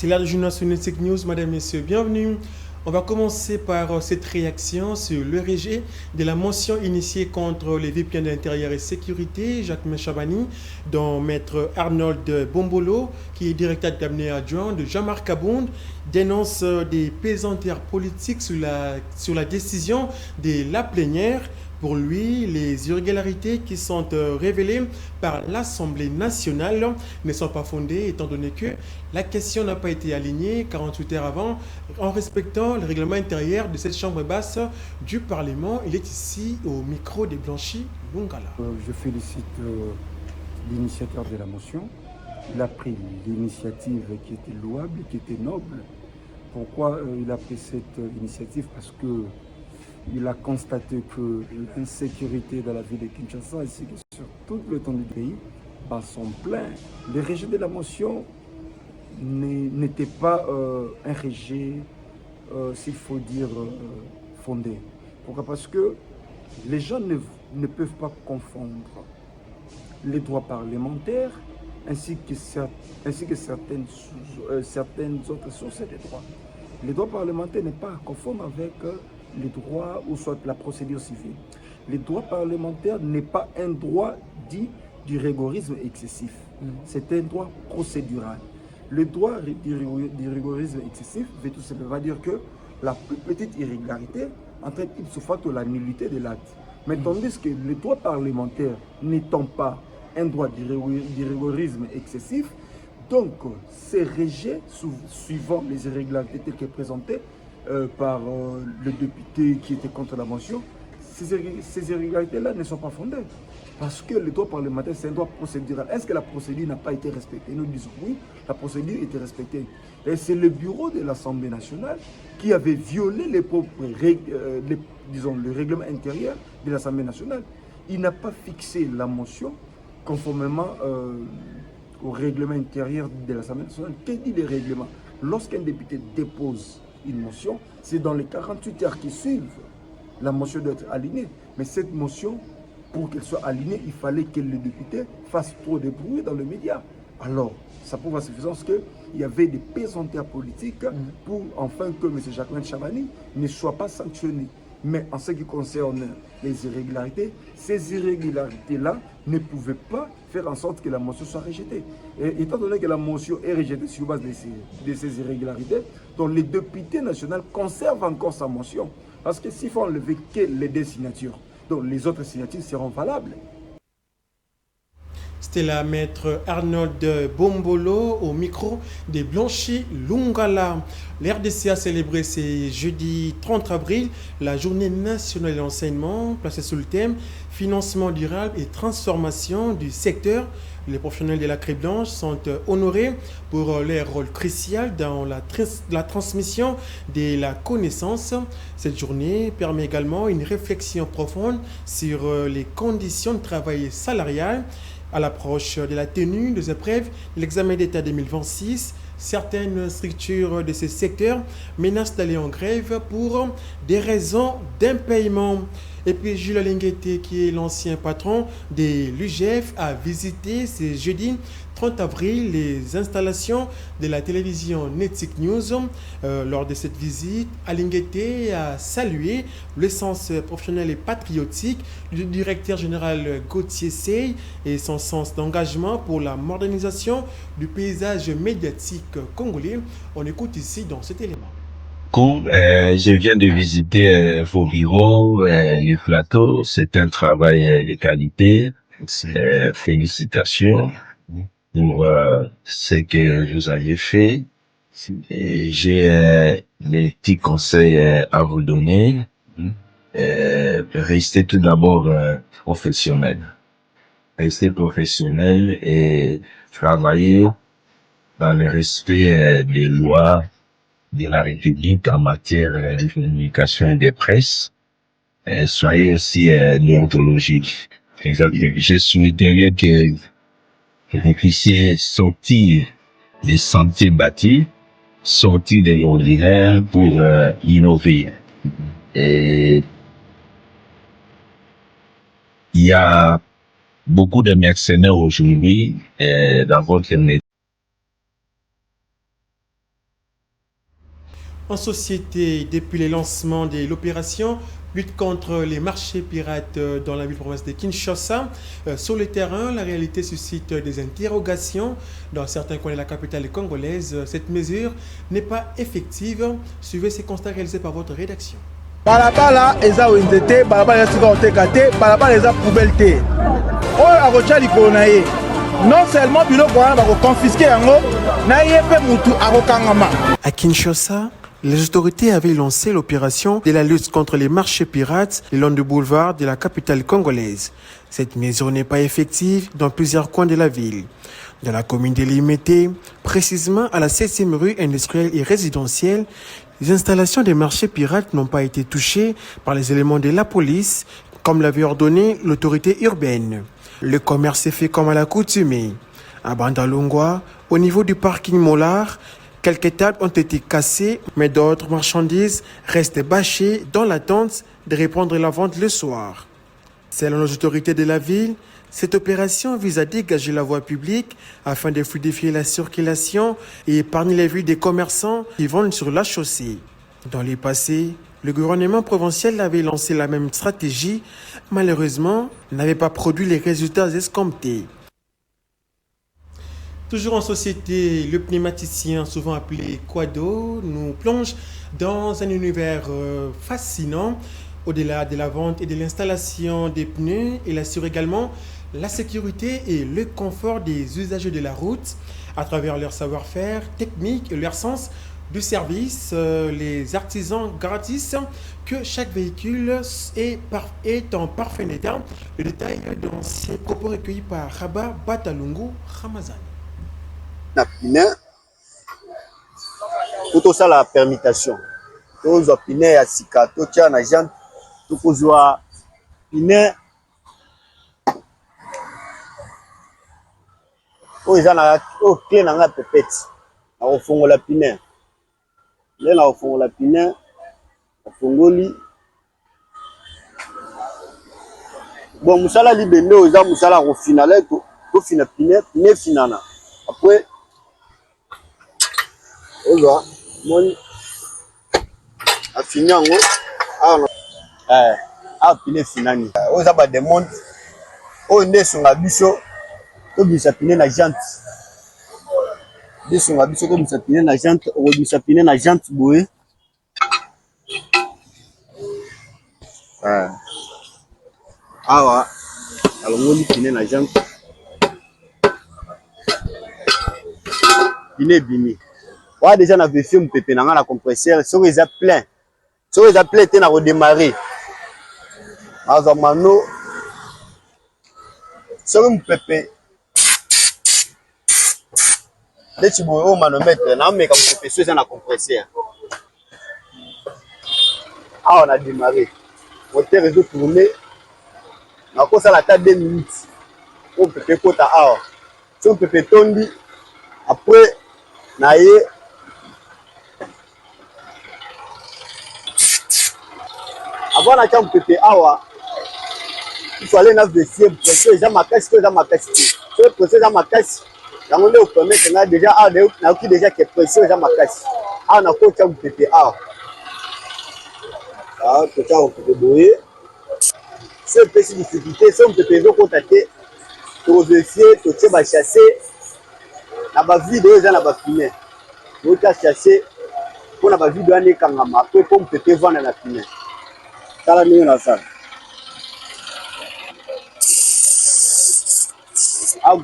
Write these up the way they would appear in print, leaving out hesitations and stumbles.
C'est l'heure du journal sur Netsec News, madame, messieurs, bienvenue. On va commencer par cette réaction sur le rejet de la motion initiée contre les VPN de l'intérieur et sécurité, Jacques Chabani, dont maître Arnold Bombolo, qui est directeur de cabinet adjoint de Jean-Marc Abound, dénonce des pesanteurs politiques sur la décision de la plénière. Pour lui, les irrégularités qui sont révélées par l'Assemblée nationale ne sont pas fondées, étant donné que la question n'a pas été alignée 48 heures avant, en respectant le règlement intérieur de cette chambre basse du Parlement. Il est ici au micro des Blanchis Lungala. Je félicite l'initiateur de la motion. Il a pris l'initiative qui était louable, qui était noble. Pourquoi il a pris cette initiative? Parce que il a constaté que l'insécurité dans la ville de Kinshasa ainsi que sur tout le temps du pays sont pleins. Le rejet de la motion n'était pas un rejet, s'il faut dire, fondé. Pourquoi? Parce que les gens ne peuvent pas confondre les droits parlementaires ainsi que certaines autres sources de droits. Les droits parlementaires n'est pas à confondre avec les droits ou soit la procédure civile. Les droits parlementaires n'est pas un droit dit du rigorisme excessif. C'est un droit procédural. Le droit du rigorisme excessif veut tout simplement dire que la plus petite irrégularité entraîne ipso facto la nullité de l'acte. Mais tandis que les droits parlementaires n'étant pas un droit du rigorisme excessif, donc ces rejets suivant les irrégularités telles que présentées par le député qui était contre la motion, ces irrégularités-là ne sont pas fondées. Parce que le droit parlementaire, c'est un droit procédural. Est-ce que la procédure n'a pas été respectée? Nous disons oui, la procédure était respectée. Et c'est le bureau de l'Assemblée nationale qui avait violé le règlement intérieur de l'Assemblée nationale. Il n'a pas fixé la motion conformément au règlement intérieur de l'Assemblée nationale. Que dit le règlement? Lorsqu'un député dépose une motion, c'est dans les 48 heures qui suivent, la motion doit être alignée. Mais cette motion, pour qu'elle soit alignée, il fallait que le député fasse trop de bruit dans les médias. Alors, ça prouve à suffisance qu'il y avait des pesanteurs politiques pour enfin que M. Jacques Chabani ne soit pas sanctionné. Mais en ce qui concerne les irrégularités, ces irrégularités-là ne pouvaient pas faire en sorte que la motion soit rejetée. Et étant donné que la motion est rejetée sur base de ces irrégularités, donc les députés nationaux conservent encore sa motion. Parce que s'il faut enlever que les deux signatures, donc les autres signatures seront valables. C'était la maître Arnold Bombolo au micro des Blanchis Lungala. L'RDC a célébré ce jeudi 30 avril la journée nationale de l'enseignement placée sous le thème financement durable et transformation du secteur. Les professionnels de la Crête Blanche sont honorés pour leur rôle crucial dans la transmission de la connaissance. Cette journée permet également une réflexion profonde sur les conditions de travail salarial. À l'approche de la tenue des épreuves de l'examen d'État 2026, certaines structures de ce secteur menacent d'aller en grève pour des raisons d'impayement. Et puis Jules Alinguete, qui est l'ancien patron de l'UGF, a visité ce jeudi 30 avril les installations de la télévision Netsec News. Lors de cette visite, Alinguete a salué le sens professionnel et patriotique du directeur général Gauthier Sey et son sens d'engagement pour la modernisation du paysage médiatique congolais. On écoute ici dans cet élément. Je viens de visiter vos bureaux, les plateaux. C'est un travail de qualité. Félicitations pour ce que vous avez fait. Et j'ai des petits conseils à vous donner. Restez tout d'abord professionnel. Restez professionnel et travaillez dans le respect des lois de la République en matière de communication et de presse. Soyez aussi déontologique. Je souhaiterais que vous puissiez sortir des sentiers battus, sortir des ordinaires pour innover. Et il y a beaucoup de mercenaires aujourd'hui dans votre métier. En société, depuis le lancement de l'opération lutte contre les marchés pirates dans la ville-province de Kinshasa, sur le terrain, la réalité suscite des interrogations. Dans certains coins de la capitale congolaise, cette mesure n'est pas effective. Suivez ces constats réalisés par votre rédaction. Balabala eza wenzete, balabala eza oteka te, balabala eza poubelle te. Oyo akotia likolo na ye. Non seulement biloko wana bakoconfiske yango, na ye mpe mutu akokangama. À Kinshasa, les autorités avaient lancé l'opération de la lutte contre les marchés pirates le long du boulevard de la capitale congolaise. Cette mesure n'est pas effective dans plusieurs coins de la ville. Dans la commune de Limete, précisément à la 7e rue industrielle et résidentielle, les installations des marchés pirates n'ont pas été touchées par les éléments de la police, comme l'avait ordonné l'autorité urbaine. Le commerce est fait comme à l'accoutumée. À Bandalungwa, au niveau du parking Mollard, quelques tables ont été cassées, mais d'autres marchandises restent bâchées dans l'attente de reprendre la vente le soir. Selon les autorités de la ville, cette opération vise à dégager la voie publique afin de fluidifier la circulation et épargner les vues des commerçants qui vendent sur la chaussée. Dans le passé, le gouvernement provincial avait lancé la même stratégie, malheureusement, n'avait pas produit les résultats escomptés. Toujours en société, le pneumaticien, souvent appelé Quado, nous plonge dans un univers fascinant. Au-delà de la vente et de l'installation des pneus, il assure également la sécurité et le confort des usagers de la route à travers leur savoir-faire technique et leur sens du service. Les artisans garantissent que chaque véhicule est en parfait état. Le détail dans ces propos recueillis par Rabat Batalungu Ramazan. Na pneu tout la permutation tous les pneu ya sika to tia na jante to kozwa pneu o eza na o clé na nga pepete na kofongola pneu le na kofongola pneu afongoli bon musala libende oza musala ko finale to fina pneu finana après oza moni afini yango pine finani oza ba demande oyo nde songa biso tobimisa pine na jante bisonga biso tobimisa pine na jante okobimisa pine na jante boye awa alongoli pine na jante pine bimi wa déjà na vérifier mon pépé na la compresseur so ils a plein te na redémarrer azo mano so mon pépé le tibo o manomètre na me comme pépé so na compresseur on a démarré moteur est tourné na ko ça la ta 2 minutes on pépé kota so pépé tondi après na ye avant la chambre pépé il faut aller dans le vestiaire pression déjà ma caisse so pression déjà ma caisse yango nde permettre na déjà na ki déjà que pression déjà ma caisse na ko chambre pépé to chambre pépé boye c'est petite difficulté so pépé zo contacter to vérifier to tse ba chasser na ba vidéo za na ba pneu to ta chasser pour na ba vidéo ane kangama après pour pépé vendre na pneu tala niyo na sana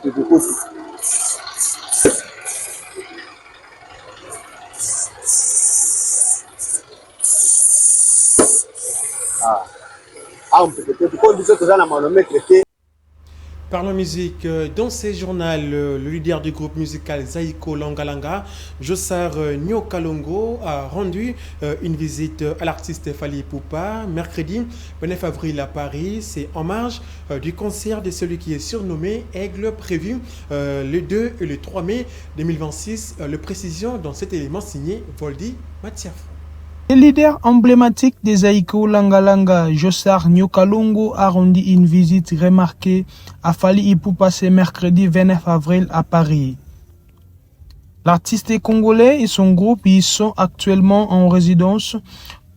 pépé kosi pépé condition toza na manomètre te. Parlons musique. Dans ce journal, le leader du groupe musical Zaiko Langalanga, Jossar Nyokalongo, a rendu une visite à l'artiste Fally Ipupa mercredi 29 avril à Paris. C'est en marge du concert de celui qui est surnommé Aigle, prévu le 2 et le 3 mai 2026. Le précision dans cet élément signé Voldy Matiafo. Le leader emblématique des Zaiko Langalanga, Jossar Nyokalongo, a rendu une visite remarquée à Fally Ipupa ce mercredi 29 avril à Paris. L'artiste congolais et son groupe y sont actuellement en résidence,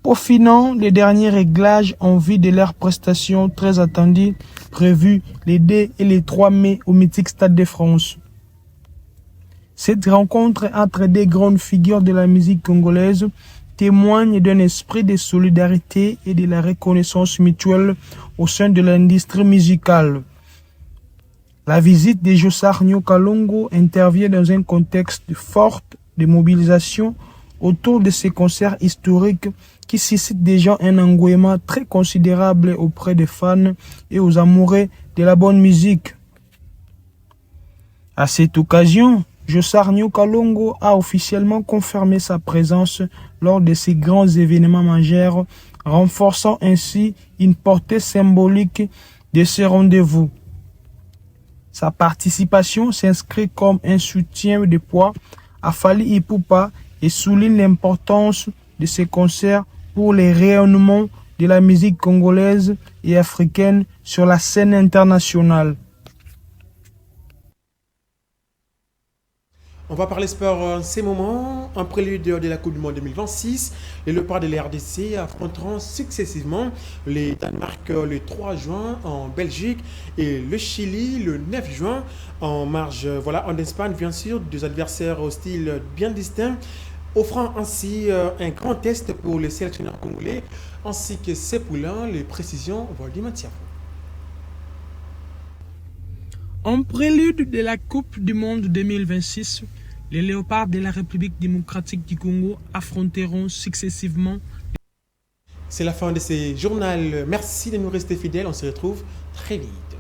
peaufinant les derniers réglages en vue de leurs prestations très attendues prévues les 2 et les 3 mai au mythique Stade de France. Cette rencontre entre des grandes figures de la musique congolaise témoigne d'un esprit de solidarité et de la reconnaissance mutuelle au sein de l'industrie musicale. La visite de Jossar Nyokalongo intervient dans un contexte fort de mobilisation autour de ces concerts historiques qui suscitent déjà un engouement très considérable auprès des fans et aux amoureux de la bonne musique. À cette occasion, Jossar Nyokalongo a officiellement confirmé sa présence lors de ces grands événements majeurs, renforçant ainsi une portée symbolique de ce rendez-vous. Sa participation s'inscrit comme un soutien de poids à Fally Ipupa et souligne l'importance de ces concerts pour le rayonnement de la musique congolaise et africaine sur la scène internationale. On va parler sport en ces moments. En prélude de la Coupe du Monde 2026, les léopards de la RDC affronteront successivement le Danemark le 3 juin en Belgique et le Chili le 9 juin en marge. Voilà, en Espagne, bien sûr, deux adversaires au style bien distincts, offrant ainsi un grand test pour les sélectionneurs congolais ainsi que ses poulains. Les précisions, Valdimar Thiago. En prélude de la Coupe du Monde 2026, les léopards de la République démocratique du Congo affronteront successivement. C'est la fin de ce journal. Merci de nous rester fidèles. On se retrouve très vite.